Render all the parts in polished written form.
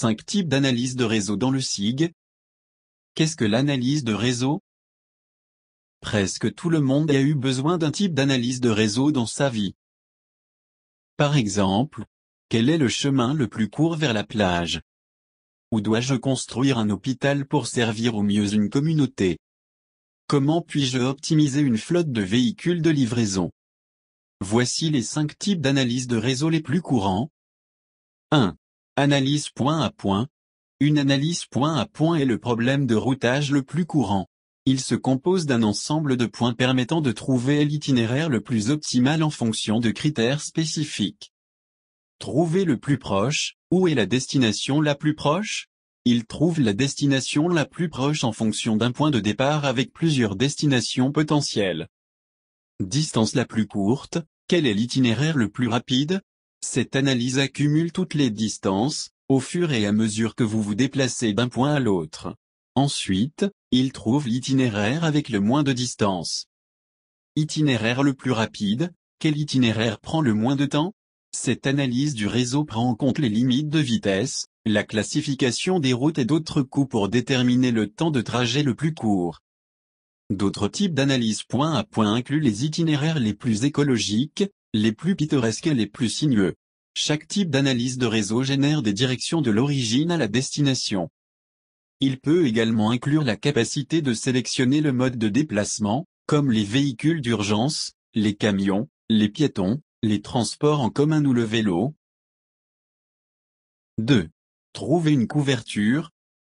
5 types d'analyse de réseau dans le SIG. Qu'est-ce que l'analyse de réseau? Presque tout le monde a eu besoin d'un type d'analyse de réseau dans sa vie. Par exemple, quel est le chemin le plus court vers la plage? Où dois-je construire un hôpital pour servir au mieux une communauté? Comment puis-je optimiser une flotte de véhicules de livraison? Voici les 5 types d'analyse de réseau les plus courants. 1. Analyse point à point. Une analyse point à point est le problème de routage le plus courant. Il se compose d'un ensemble de points permettant de trouver l'itinéraire le plus optimal en fonction de critères spécifiques. Trouver le plus proche. Où est la destination la plus proche? Il trouve la destination la plus proche en fonction d'un point de départ avec plusieurs destinations potentielles. Distance la plus courte. Quel est l'itinéraire le plus rapide? Cette analyse accumule toutes les distances, au fur et à mesure que vous vous déplacez d'un point à l'autre. Ensuite, il trouve l'itinéraire avec le moins de distance. Itinéraire le plus rapide. Quel itinéraire prend le moins de temps? Cette analyse du réseau prend en compte les limites de vitesse, la classification des routes et d'autres coûts pour déterminer le temps de trajet le plus court. D'autres types d'analyse point à point incluent les itinéraires les plus écologiques, les plus pittoresques et les plus sinueux. Chaque type d'analyse de réseau génère des directions de l'origine à la destination. Il peut également inclure la capacité de sélectionner le mode de déplacement, comme les véhicules d'urgence, les camions, les piétons, les transports en commun ou le vélo. 2. Trouver une couverture.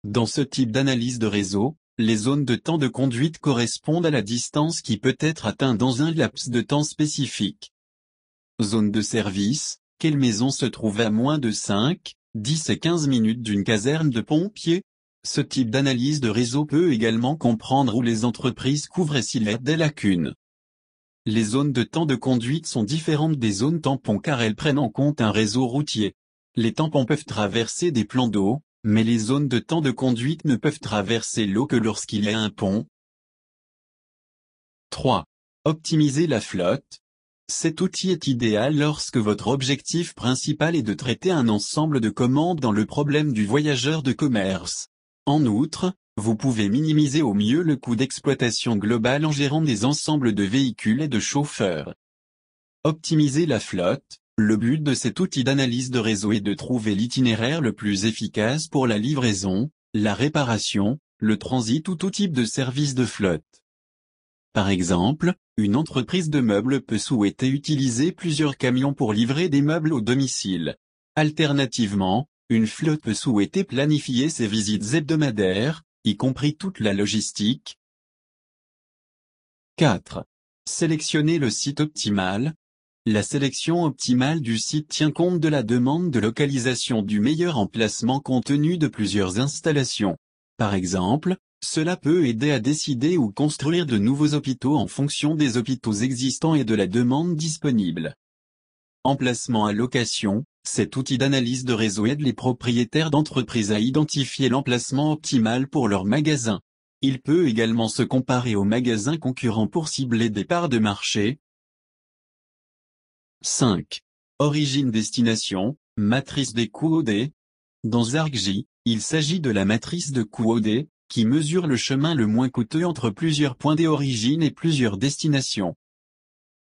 Dans ce type d'analyse de réseau, les zones de temps de conduite correspondent à la distance qui peut être atteinte dans un laps de temps spécifique. Zone de service. Quelle maison se trouve à moins de 5, 10 et 15 minutes d'une caserne de pompiers? Ce type d'analyse de réseau peut également comprendre où les entreprises couvrent et s'il y a des lacunes. Les zones de temps de conduite sont différentes des zones tampons car elles prennent en compte un réseau routier. Les tampons peuvent traverser des plans d'eau, mais les zones de temps de conduite ne peuvent traverser l'eau que lorsqu'il y a un pont. 3. Optimiser la flotte. Cet outil est idéal lorsque votre objectif principal est de traiter un ensemble de commandes dans le problème du voyageur de commerce. En outre, vous pouvez minimiser au mieux le coût d'exploitation global en gérant des ensembles de véhicules et de chauffeurs. Optimiser la flotte. Le but de cet outil d'analyse de réseau est de trouver l'itinéraire le plus efficace pour la livraison, la réparation, le transit ou tout type de service de flotte. Par exemple, une entreprise de meubles peut souhaiter utiliser plusieurs camions pour livrer des meubles au domicile. Alternativement, une flotte peut souhaiter planifier ses visites hebdomadaires, y compris toute la logistique. 4. Sélectionner le site optimal. La sélection optimale du site tient compte de la demande de localisation du meilleur emplacement compte tenu de plusieurs installations. Par exemple, cela peut aider à décider où construire de nouveaux hôpitaux en fonction des hôpitaux existants et de la demande disponible. Emplacement à location. Cet outil d'analyse de réseau aide les propriétaires d'entreprises à identifier l'emplacement optimal pour leurs magasins. Il peut également se comparer aux magasins concurrents pour cibler des parts de marché. 5. Origine-destination, matrice des coûts OD. Dans ArcGIS, il s'agit de la matrice de coûts OD, qui mesure le chemin le moins coûteux entre plusieurs points d'origine et plusieurs destinations.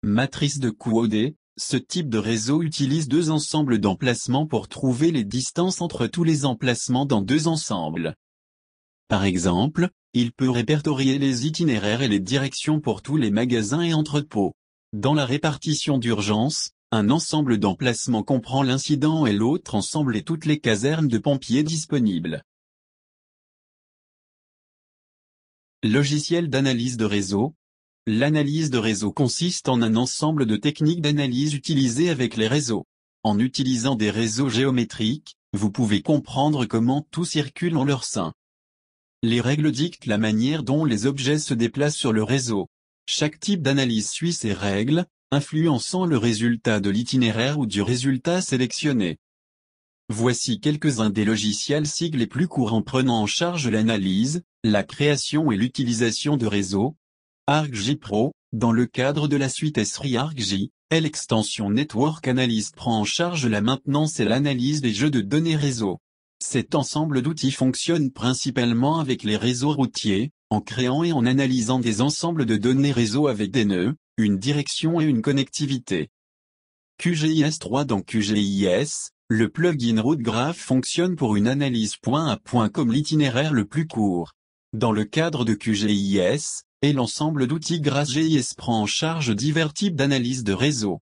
Matrice de coûts OD. Ce type de réseau utilise deux ensembles d'emplacements pour trouver les distances entre tous les emplacements dans deux ensembles. Par exemple, il peut répertorier les itinéraires et les directions pour tous les magasins et entrepôts. Dans la répartition d'urgence, un ensemble d'emplacements comprend l'incident et l'autre ensemble et toutes les casernes de pompiers disponibles. Logiciel d'analyse de réseau. L'analyse de réseau consiste en un ensemble de techniques d'analyse utilisées avec les réseaux. En utilisant des réseaux géométriques, vous pouvez comprendre comment tout circule en leur sein. Les règles dictent la manière dont les objets se déplacent sur le réseau. Chaque type d'analyse suit ces règles, influençant le résultat de l'itinéraire ou du résultat sélectionné. Voici quelques-uns des logiciels SIG les plus courants prenant en charge l'analyse, la création et l'utilisation de réseaux. ArcGIS Pro, dans le cadre de la suite Esri ArcGIS, l'extension Network Analyst prend en charge la maintenance et l'analyse des jeux de données réseau. Cet ensemble d'outils fonctionne principalement avec les réseaux routiers, en créant et en analysant des ensembles de données réseau avec des nœuds, une direction et une connectivité. QGIS 3 Dans QGIS, le plugin Route Graph fonctionne pour une analyse point à point comme l'itinéraire le plus court. Dans le cadre de QGIS, et l'ensemble d'outils GraphGIS prend en charge divers types d'analyse de réseau.